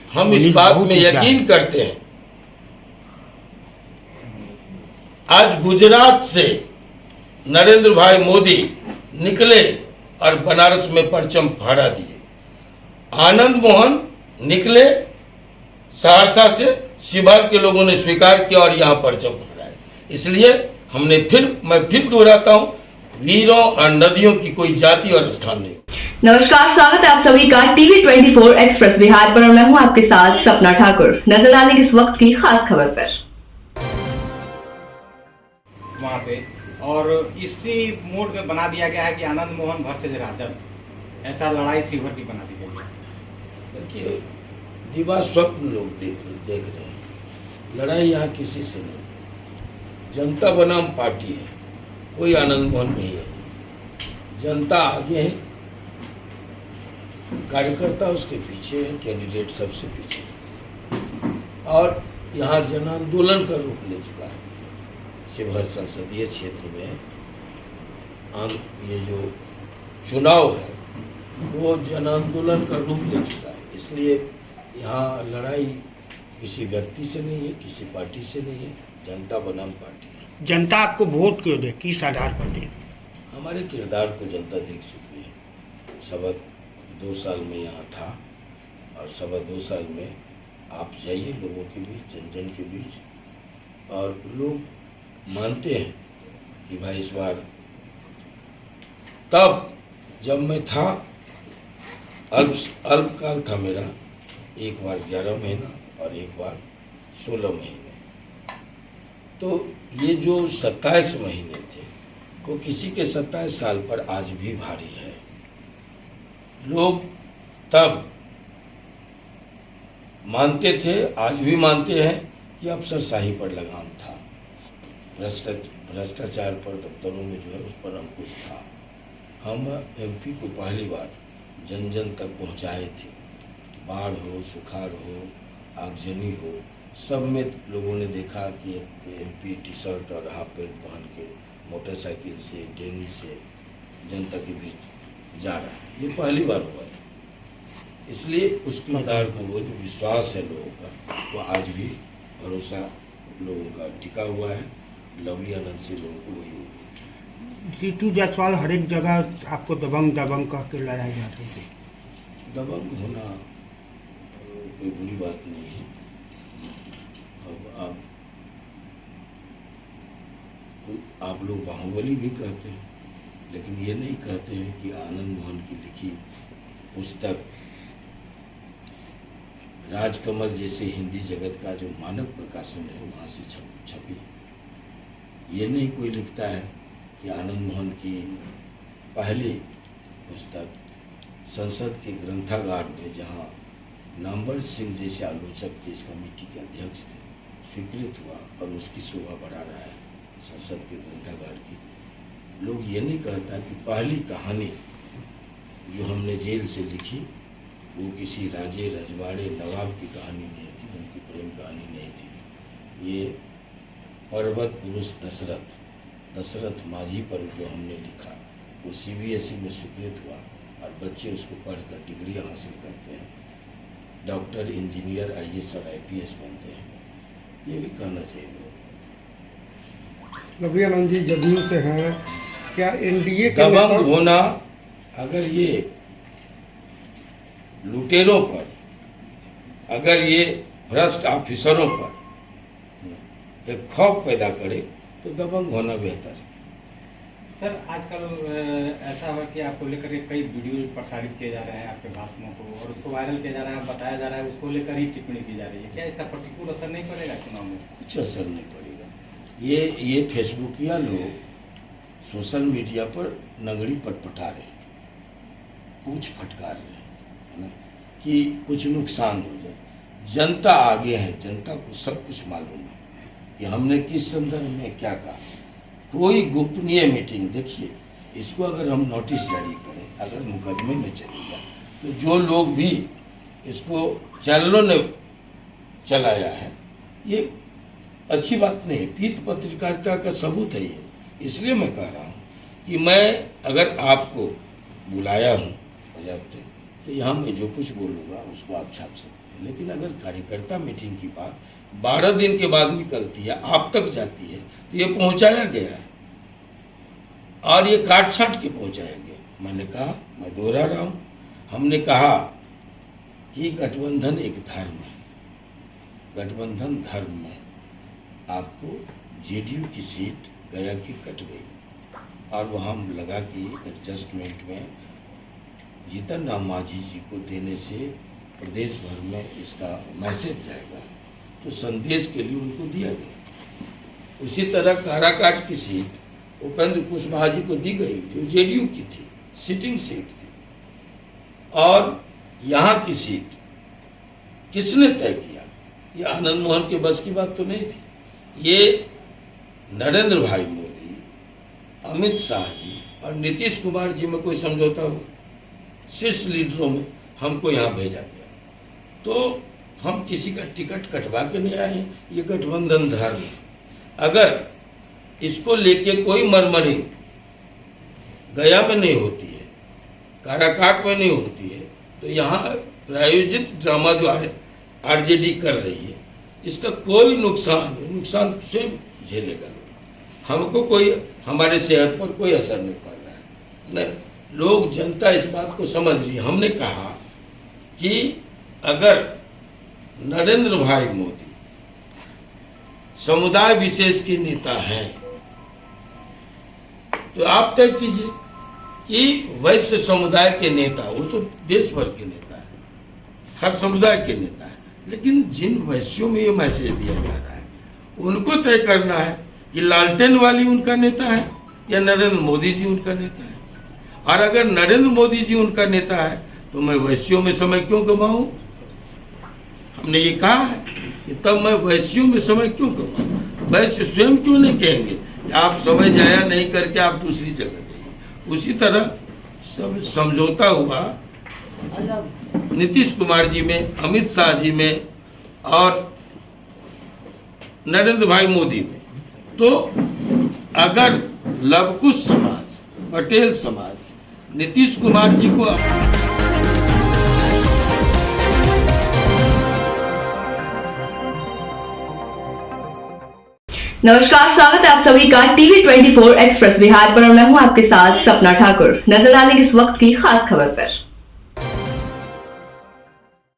हम इस बात में यकीन करते हैं। आज गुजरात से नरेंद्र भाई मोदी निकले और बनारस में परचम फहरा दिए। आनंद मोहन निकले सहरसा से, शिवहर के लोगों ने स्वीकार किया और यहाँ परचम फहराया। इसलिए मैं फिर दोहराता हूँ, वीरों और नदियों की कोई जाति और स्थान नहीं। नमस्कार, स्वागत है आप सभी का टीवी 24 एक्सप्रेस बिहार पर और मैं हूं आपके साथ सपना ठाकुर। नजर डालेंगे इस वक्त की खास खबर पर। वहाँ पे और इसी मोड में बना दिया गया है कि आनंद मोहन वर्सेज राजद, ऐसा लड़ाई शिवहर की बना दी गई है। देखिए, दिवा स्वप्न लोग देख रहे हैं, लड़ाई यहाँ किसी से नहीं। जनता बनाम पार्टी है, कोई आनंद मोहन नहीं है। जनता आगे है, कार्यकर्ता उसके पीछे है, कैंडिडेट सबसे पीछे, और यहाँ जन आंदोलन का रूप ले चुका है। शिवहर संसदीय क्षेत्र में ये जो चुनाव है वो जन आंदोलन का रूप ले चुका है। इसलिए यहाँ लड़ाई किसी व्यक्ति से नहीं है, किसी पार्टी से नहीं है, जनता बनाम पार्टी। जनता आपको वोट क्यों दे, किस आधार पर दे? हमारे किरदार को जनता देख चुकी है। 2.25 साल में यहाँ था और 2.25 साल में आप जाइए लोगों के बीच, जन जन के बीच, और लोग मानते हैं कि भाई इस बार, तब जब मैं था अल्पकाल था मेरा, एक बार 11 महीना और एक बार 16 महीने। तो ये जो 27 महीने थे वो किसी के 27 साल पर आज भी भारी है। लोग तब मानते थे, आज भी मानते हैं कि अफसरशाही पर लगाम था, भ्रष्टाचार पर दफ्तरों में जो है उस पर अंकुश था। हम एमपी को पहली बार जन जन तक पहुंचाए थे। बाढ़ हो, सुखाड़ हो, आगजनी हो, सब में लोगों ने देखा कि एमपी टी शर्ट और हाफ पैंट पहन के मोटरसाइकिल से, डेंगी से जनता के बीच जा रहा है। ये पहली बार हुआ था। इसलिए उस किरदार को, वो जो विश्वास है लोगों का, वो आज भी भरोसा लोगों का टिका हुआ है। लवली आनंद से लोगों को वही होगी। जीतू जायसवाल हर एक जगह आपको दबंग कह के लड़ाई जाती है। दबंग होना कोई बुरी बात नहीं है। अब आप लोग बाहुबली भी कहते हैं, लेकिन ये नहीं कहते हैं कि आनंद मोहन की लिखी पुस्तक राजकमल जैसे हिंदी जगत का जो मानक प्रकाशन है वहाँ से छपी। ये नहीं कोई लिखता है कि आनंद मोहन की पहली पुस्तक संसद के ग्रंथागार में, जहाँ नामवर सिंह जैसे आलोचक जिस कमेटी के अध्यक्ष थे, स्वीकृत हुआ और उसकी शोभा बढ़ा रहा है संसद के ग्रंथागार की। लोग ये नहीं कहता कि पहली कहानी जो हमने जेल से लिखी वो किसी राजे रजवाड़े नवाब की कहानी नहीं थी, उनकी प्रेम कहानी नहीं थी। ये पर्वत पुरुष दशरथ माझी पर जो हमने लिखा वो CBSE में स्वीकृत हुआ और बच्चे उसको पढ़कर डिग्रियां हासिल करते हैं, डॉक्टर, इंजीनियर, IAS और IPS बनते हैं। ये भी कहना चाहिए लोग। लवली आनंद जी जदयू से हैं, क्या NDA के दबंग होना, अगर ये लुटेरों पर, अगर ये भ्रष्ट ऑफिसरों पर एक खौफ पैदा करे तो दबंग होना बेहतर है। सर, आजकल ऐसा है कि आपको लेकर के कई वीडियो प्रसारित किए जा रहे हैं, आपके भाषणों को, और उसको वायरल किया जा रहा है, बताया जा रहा है, उसको लेकर ही टिप्पणी की जा रही है। क्या इसका प्रतिकूल असर नहीं पड़ेगा चुनाव में? कुछ असर नहीं पड़ेगा। ये फेसबुकिया लोग सोशल मीडिया पर नंगड़ी पटपटा रहे, कुछ फटकार रहे है ना, कि कुछ नुकसान हो जाए। जनता आगे है, जनता को सब कुछ मालूम है कि हमने किस संदर्भ में क्या कहा। कोई गोपनीय मीटिंग, देखिए इसको अगर हम नोटिस जारी करें, अगर मुकदमे में चलेगा तो जो लोग भी इसको चैनलों ने चलाया है, ये अच्छी बात नहीं है। पीत पत्रकारिता का सबूत है ये। इसलिए मैं कह रहा हूँ कि मैं अगर आपको बुलाया हूँ तो यहाँ मैं जो कुछ बोलूँगा उसको आप छाप सकते हैं। है। लेकिन अगर कार्यकर्ता मीटिंग की बात 12 दिन के बाद निकलती है, आप तक जाती है, तो ये पहुंचाया गया है और ये काट छाट के पहुंचाया गया। मैंने कहा, मैं दोहरा रहा हूं, हमने कहा कि गठबंधन एक धर्म है। गठबंधन धर्म में आपको जेडीयू की सीट गया की कट गई और वहाँ लगा कि एडजस्टमेंट में जीतन राम मांझी जी को देने से प्रदेश भर में इसका मैसेज जाएगा, तो संदेश के लिए उनको दिया गया। उसी तरह काराकाट की सीट उपेंद्र कुशवाहा जी को दी गई, जो जेडीयू की थी, सिटिंग सीट थी। और यहाँ की सीट किसने तय किया? ये आनंद मोहन के बस की बात तो नहीं थी। ये नरेंद्र भाई मोदी, अमित शाह जी और नीतीश कुमार जी में कोई समझौता हुआ? शीर्ष लीडरों में हमको यहाँ भेजा गया, तो हम किसी का टिकट कटवा के नहीं आए हैं। ये गठबंधन धर्म है। अगर इसको लेके कोई मरमरी गया में नहीं होती है, काराकाट में नहीं होती है, तो यहाँ प्रायोजित ड्रामा जो आरजेडी कर रही है, इसका कोई नुकसान स्वयं झेलेगा। हमको कोई, हमारे सेहत पर कोई असर नहीं पड़ रहा है। नहीं, लोग, जनता इस बात को समझ रही है। हमने कहा कि अगर नरेंद्र भाई मोदी समुदाय विशेष के नेता हैं, तो आप तय कीजिए कि वैश्य समुदाय के नेता, वो तो देश भर के नेता है, हर समुदाय के नेता है, लेकिन जिन वैश्यों में ये मैसेज दिया जा रहा है, उनको तय करना है कि लालटेन वाली उनका नेता है या नरेंद्र मोदी जी उनका नेता है। और अगर नरेंद्र मोदी जी उनका नेता है, तो मैं वैश्यों में समय क्यों गंवाऊं? हमने ये कहा है कि तब मैं वैश्यों में समय क्यों गंवाऊं? वैश्य स्वयं क्यों नहीं कहेंगे कि आप समय जाया नहीं करके आप दूसरी जगह जाइए? उसी तरह सब समझौता हुआ नीतीश कुमार जी में, अमित शाह जी में और नरेंद्र भाई मोदी में। तो अगर लवकुश समाज, पटेल समाज नीतीश कुमार जी को नमस्कार, स्वागत है आप सभी का टीवी 24 एक्सप्रेस बिहार पर और मैं हूं आपके साथ सपना ठाकुर। नजर डालेंगे इस वक्त की खास खबर पर।